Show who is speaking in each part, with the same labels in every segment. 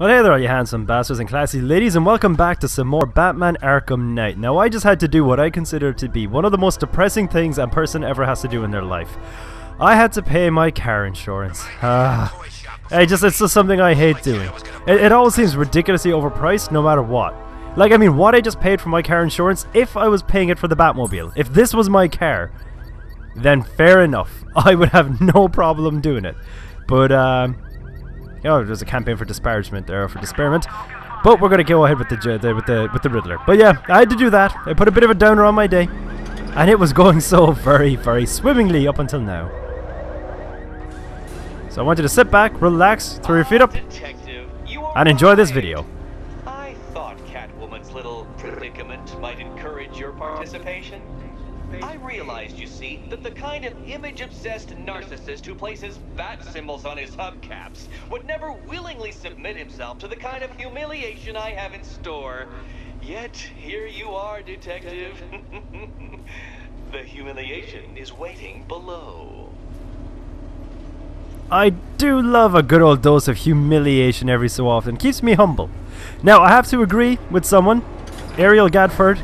Speaker 1: Well, hey there all you handsome bastards and classy ladies, and welcome back to some more Batman Arkham Knight. Now, I just had to do what I consider to be one of the most depressing things a person ever has to do in their life. I had to pay my car insurance. It's just something I hate doing. It always seems ridiculously overpriced no matter what. Like, I mean, what I just paid for my car insurance, if I was paying it for the Batmobile, if this was my car, then fair enough. I would have no problem doing it. But, oh, there's a campaign for disparagement there, for disparagement. But we're gonna go ahead with the Riddler. But yeah, I had to do that. I put a bit of a downer on my day, and it was going so very, very swimmingly up until now. So I want you to sit back, relax, throw your feet up, and enjoy this video.
Speaker 2: I thought Catwoman's little predicament might encourage your participation. I realized, you see, that the kind of image-obsessed narcissist who places bat symbols on his hubcaps would never willingly submit himself to the kind of humiliation I have in store. Yet, here you are, Detective. The humiliation is waiting below.
Speaker 1: I do love a good old dose of humiliation every so often. Keeps me humble. Now, I have to agree with someone. Galford,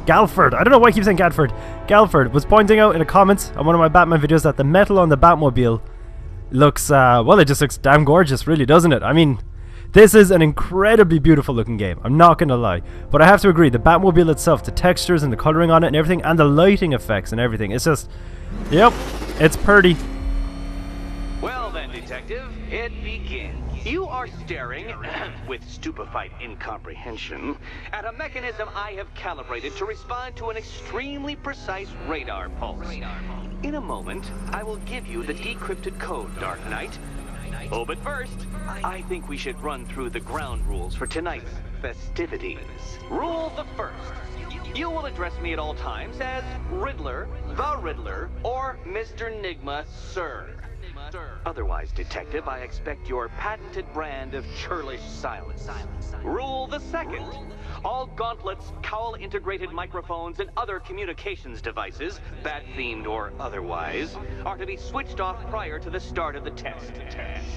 Speaker 1: I don't know why I keep saying Gadford. Galford was pointing out in the comments on one of my Batman videos that the metal on the Batmobile looks, well, it just looks damn gorgeous, really, doesn't it? I mean, this is an incredibly beautiful looking game, I'm not gonna lie. But I have to agree, the Batmobile itself, the textures and the coloring on it and everything, and the lighting effects and everything, it's just, yep, it's pretty.
Speaker 2: Well then, Detective, it begins. You are staring, with stupefied incomprehension, at a mechanism I have calibrated to respond to an extremely precise radar pulse. In a moment, I will give you the decrypted code, Dark Knight. Oh, but first, I think we should run through the ground rules for tonight's festivities. Rule the first. You will address me at all times as Riddler, the Riddler, or Mr. Nigma, sir. Otherwise, Detective, I expect your patented brand of churlish silence. Rule the second. All gauntlets, cowl-integrated microphones, and other communications devices, bat-themed or otherwise, are to be switched off prior to the start of the test.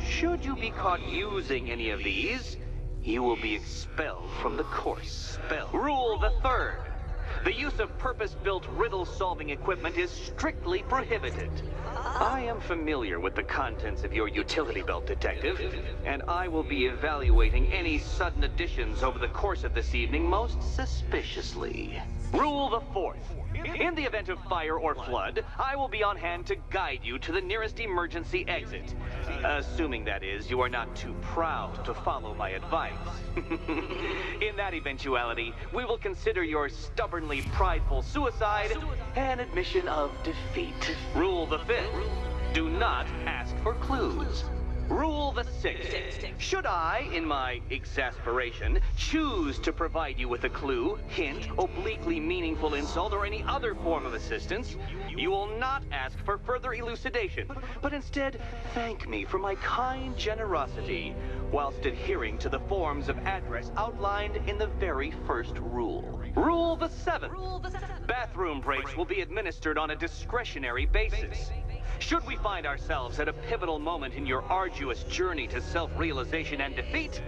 Speaker 2: Should you be caught using any of these, you will be expelled from the course. Rule the third. The use of purpose-built riddle-solving equipment is strictly prohibited. I am familiar with the contents of your utility belt, Detective, and I will be evaluating any sudden additions over the course of this evening most suspiciously. Rule the fourth. In the event of fire or flood, I will be on hand to guide you to the nearest emergency exit. Assuming, that is, you are not too proud to follow my advice. In that eventuality, we will consider your stubbornly prideful suicide an admission of defeat. Rule the fifth. Do not ask for clues. Rule the sixth. Should I, in my exasperation, choose to provide you with a clue, hint, obliquely meaningful insult, or any other form of assistance, you will not ask for further elucidation, but instead thank me for my kind generosity, whilst adhering to the forms of address outlined in the very first rule. Rule the seventh. Bathroom breaks will be administered on a discretionary basis. Should we find ourselves at a pivotal moment in your arduous journey to self-realization and defeat,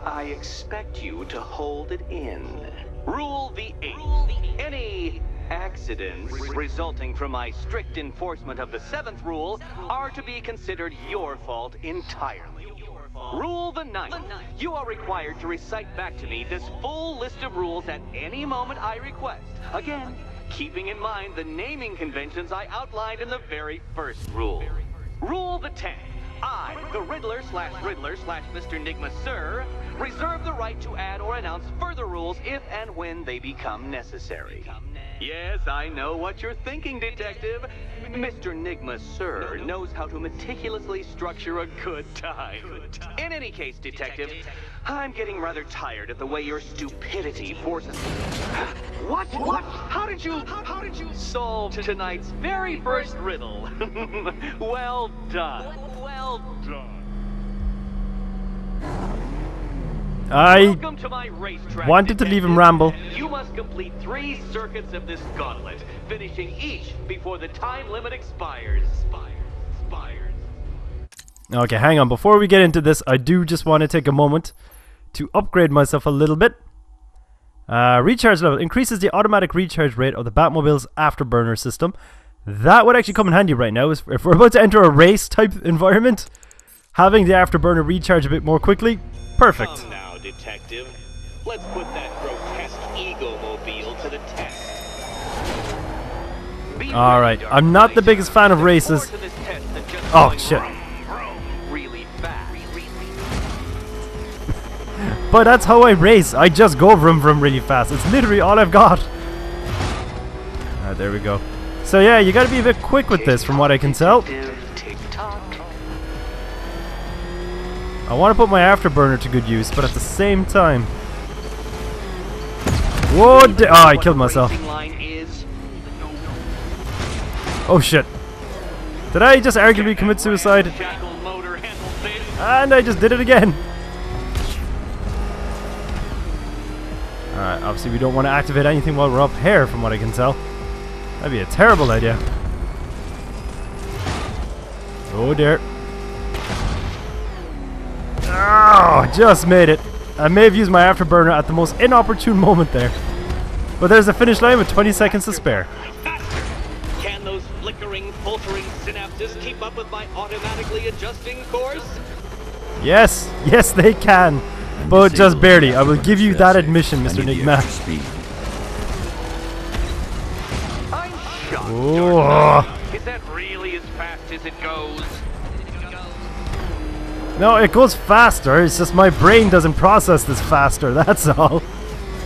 Speaker 2: I expect you to hold it in. Rule the eighth. Any accidents resulting from my strict enforcement of the seventh rule are to be considered your fault entirely. Rule the ninth. You are required to recite back to me this full list of rules at any moment I request. Again, keeping in mind the naming conventions I outlined in the very first rule. Rule the 10th. I, the Riddler/Mr. Nigma, sir, reserve the right to add or announce further rules if and when they become necessary. Yes, I know what you're thinking, Detective. Mr. Nigma, sir, knows how to meticulously structure a good time. In any case, Detective, I'm getting rather tired of the way your stupidity forces me. What? How did you solve tonight's very first riddle? Well done.
Speaker 1: I wanted to leave him ramble.
Speaker 2: You must complete 3 circuits of this gauntlet, finishing each before the time limit expires. Okay,
Speaker 1: hang on. Before we get into this, I do just want to take a moment to upgrade myself a little bit. Recharge level increases the automatic recharge rate of the Batmobile's afterburner system. That would actually come in handy right now. If we're about to enter a race type environment, having the afterburner recharge a bit more quickly, perfect.
Speaker 2: Come now, detective. Let's put that grotesque ego-mobile to the test.
Speaker 1: Alright, I'm not the biggest fan of races. Oh, shit.
Speaker 2: Really fast.
Speaker 1: But that's how I race. I just go vroom vroom really fast. It's literally all I've got. Alright, there we go. So yeah, you gotta be a bit quick with this from what I can tell. I want to put my afterburner to good use, but at the same time... Whoa! Oh, I killed myself. Oh shit. Did I just arguably commit suicide? And I just did it again. Alright, obviously we don't want to activate anything while we're up here from what I can tell. That'd be a terrible idea. Oh dear. Oh, just made it. I may have used my afterburner at the most inopportune moment there. But there's the finish line with 20 seconds to spare.
Speaker 2: Can those flickering, faltering synapses keep up with my automatically adjusting course?
Speaker 1: Yes, yes they can. But just barely. I will give you that admission, Mr. Enigma.
Speaker 2: I'm shocked.
Speaker 1: Oh.
Speaker 2: Is that really as fast as it goes?
Speaker 1: No, it goes faster. It's just my brain doesn't process this faster. That's all.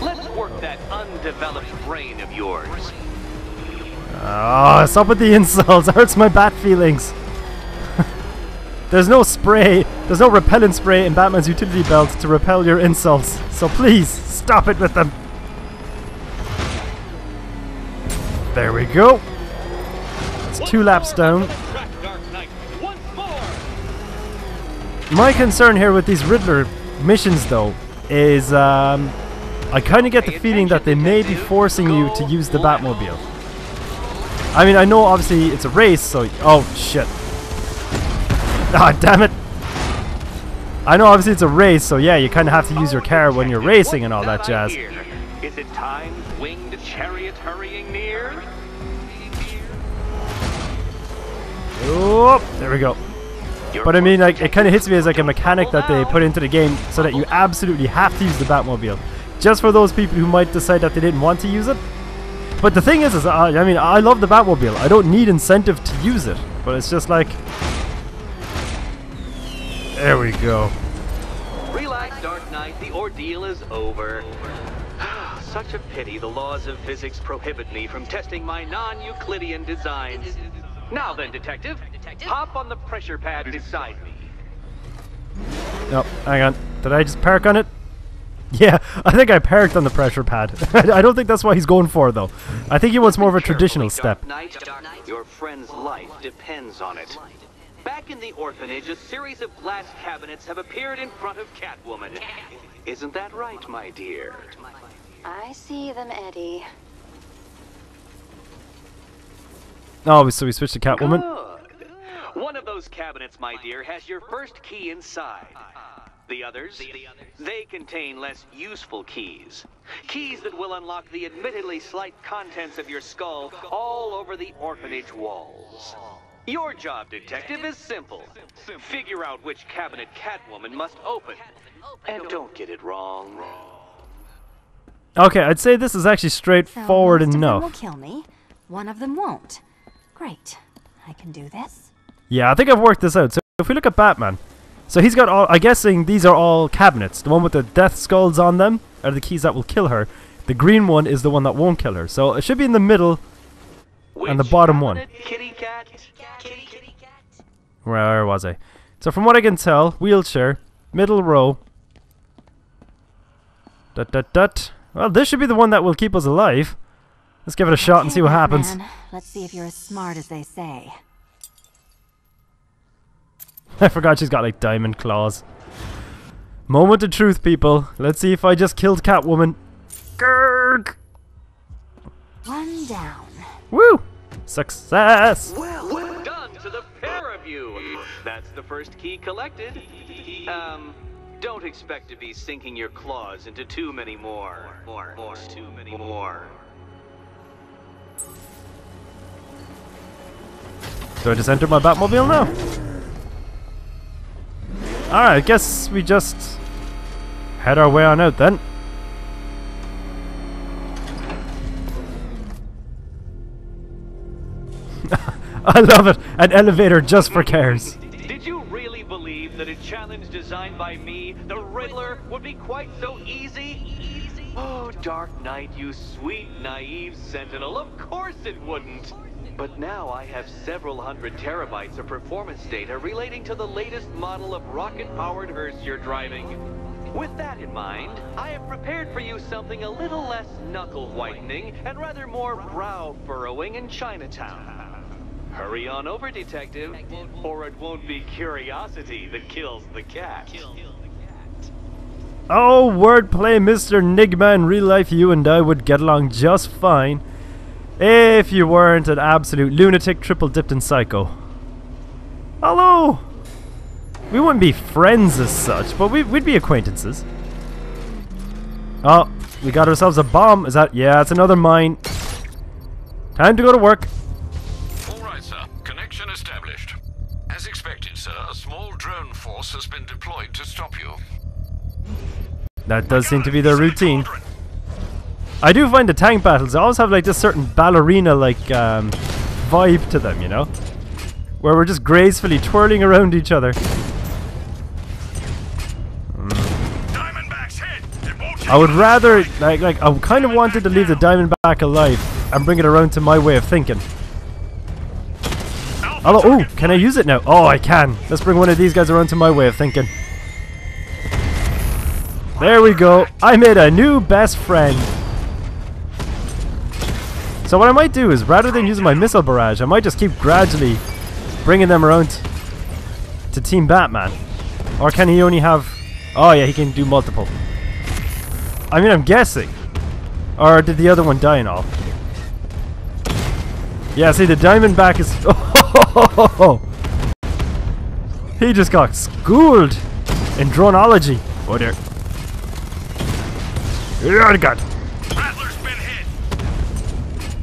Speaker 2: Let's work that undeveloped brain of yours.
Speaker 1: Oh, stop with the insults. It hurts my bat feelings. There's no spray. There's no repellent spray in Batman's utility belt to repel your insults. So please, stop it with them. There we go. It's 2 laps down. My concern here with these Riddler missions, though, is I kind of get the feeling that they may be forcing you to use the Batmobile. I mean, I know obviously it's a race, so... Oh, shit. Ah, damn it. I know obviously it's a race, so yeah, you kind of have to use your car when you're racing and all that jazz.
Speaker 2: Is it time's winged chariot hurrying near?
Speaker 1: Oh, there we go. But I mean, like, it kind of hits me as like a mechanic that they put into the game so that you absolutely have to use the Batmobile. Just for those people who might decide that they didn't want to use it. But the thing is I mean, I love the Batmobile. I don't need incentive to use it. But it's just like... There we go.
Speaker 2: Relax, Dark Knight. The ordeal is over. Such a pity the laws of physics prohibit me from testing my non-Euclidean designs. Now then, detective, hop on the pressure pad beside me.
Speaker 1: No, hang on. Did I just park on it? Yeah, I think I parked on the pressure pad. I don't think that's what he's going for, though. I think he wants more of a traditional step.
Speaker 2: Your friend's life depends on it. Back in the orphanage, a series of glass cabinets have appeared in front of Catwoman. Isn't that right, my dear?
Speaker 3: I see them, Eddie.
Speaker 1: Oh, so we switched to Catwoman?
Speaker 2: Good. One of those cabinets, my dear, has your first key inside. The others, they contain less useful keys. Keys that will unlock the admittedly slight contents of your skull all over the orphanage walls. Your job, detective, is simple. Figure out which cabinet Catwoman must open. And don't get it wrong.
Speaker 1: Okay, I'd say this is actually straightforward
Speaker 3: so most
Speaker 1: enough.
Speaker 3: Of them will kill me. One of them won't. Great. I can do this.
Speaker 1: Yeah, I think I've worked this out. So if we look at Batman, so he's got all, I'm guessing these are all cabinets. The one with the death skulls on them are the keys that will kill her. The green one is the one that won't kill her. So it should be in the middle and the bottom one.
Speaker 2: Kitty cat?
Speaker 1: Where was I? So from what I can tell, wheelchair, middle row. Dut dut dut. Well, this should be the one that will keep us alive. Let's give it a shot and see what happens.
Speaker 3: Let's see if you're as smart as they say.
Speaker 1: I forgot she's got like diamond claws. Moment of truth, people. Let's see if I just killed Catwoman. Grrrg.
Speaker 3: One down.
Speaker 1: Woo! Success!
Speaker 2: Well done to the pair of you. That's the first key collected. Don't expect to be sinking your claws into too many more. Too many more.
Speaker 1: Do I just enter my Batmobile now? Alright, I guess we just head our way on out then. I love it! An elevator just for cars.
Speaker 2: Did you really believe that a challenge designed by me, the Riddler, would be quite so easy? Oh, Dark Knight, you sweet, naive sentinel, of course it wouldn't! But now I have several hundred terabytes of performance data relating to the latest model of rocket-powered hearse you're driving. With that in mind, I have prepared for you something a little less knuckle-whitening and rather more brow-furrowing in Chinatown. Hurry on over, Detective, or it won't be curiosity that kills the cat.
Speaker 1: Oh, wordplay, Mr. Nigma. In real life, you and I would get along just fine if you weren't an absolute lunatic triple-dipped in psycho. Hello! We wouldn't be friends as such, but we'd be acquaintances. Oh, we got ourselves a bomb. Is that... yeah, it's another mine. Time to go to work.
Speaker 4: Alright, sir. Connection established. As expected, sir, a small drone force has been deployed to stop you.
Speaker 1: That does seem to be their routine. I do find the tank battles always have like this certain ballerina-like vibe to them, you know? Where we're just gracefully twirling around each other. I would rather, like I kind of wanted to leave the Diamondback alive and bring it around to my way of thinking. Hello, oh, can I use it now? Oh, I can. Let's bring one of these guys around to my way of thinking. There we go. I made a new best friend. So what I might do is, rather than using my missile barrage, I might just keep gradually bringing them around to Team Batman. Or can he only have... oh yeah, he can do multiple. I mean, I'm guessing. Or did the other one die and all? Yeah, see, the Diamondback is... oh, he just got schooled in droneology. Oh dear. Oh god.
Speaker 4: Rattler's been hit.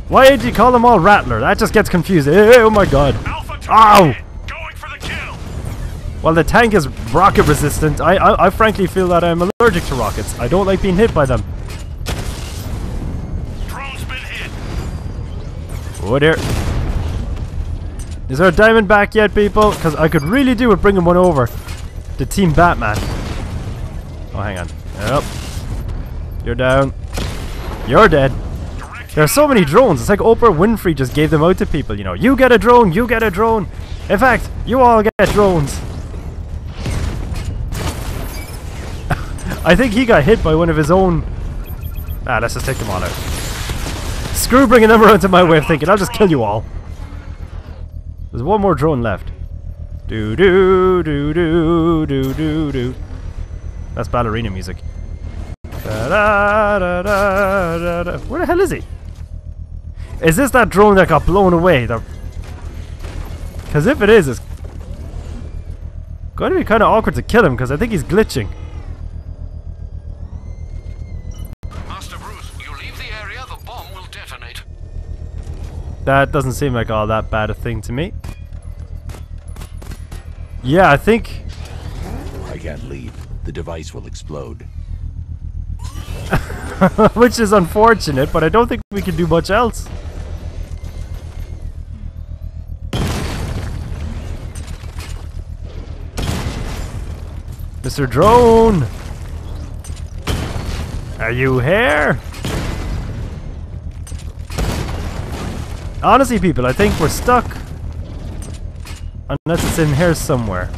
Speaker 1: Why did you call them all Rattler? That just gets confusing. Oh my god. Ow!
Speaker 4: Going for the kill.
Speaker 1: Well, the tank is rocket resistant. I frankly feel that I'm allergic to rockets. I don't like being hit by them.
Speaker 4: Drone's been hit.
Speaker 1: Oh dear. Is there a Diamondback yet, people? Because I could really do with bringing one over to Team Batman. Oh, hang on. Yep. You're down. You're dead. There are so many drones. It's like Oprah Winfrey just gave them out to people, you know. You get a drone, you get a drone. In fact, you all get drones. I think he got hit by one of his own... ah, let's just take them all out. Screw bringing them around to my way of thinking. I'll just kill you all. There's one more drone left. Do do do do do do do. That's ballerina music. Da, da, da, da, da, da. Where the hell is he? Is this that drone that got blown away? Because if it is, it's going to be kind of awkward to kill him because I think he's glitching.
Speaker 4: Master Bruce, you leave the area, the bomb will detonate.
Speaker 1: That doesn't seem like all that bad a thing to me. Yeah, I think...
Speaker 5: I can't leave. The device will explode.
Speaker 1: which is unfortunate, but I don't think we can do much else. Mr. Drone! Are you here? Honestly, people, I think we're stuck. Unless it's in here somewhere.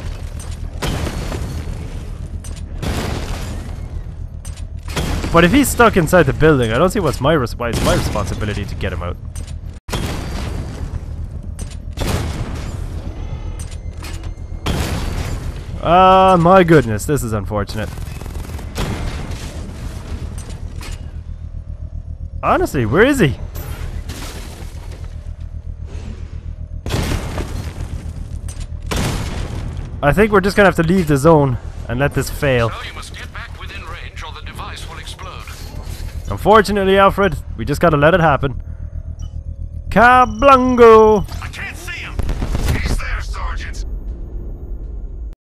Speaker 1: But if he's stuck inside the building, I don't see why it's my responsibility to get him out. Ah, my goodness, this is unfortunate. Honestly, where is he? I think we're just gonna have to leave the zone and let this fail.
Speaker 4: So you must get back within range or the device will explode.
Speaker 1: Unfortunately, Alfred, we just gotta let it happen. Kablungo!
Speaker 4: I can't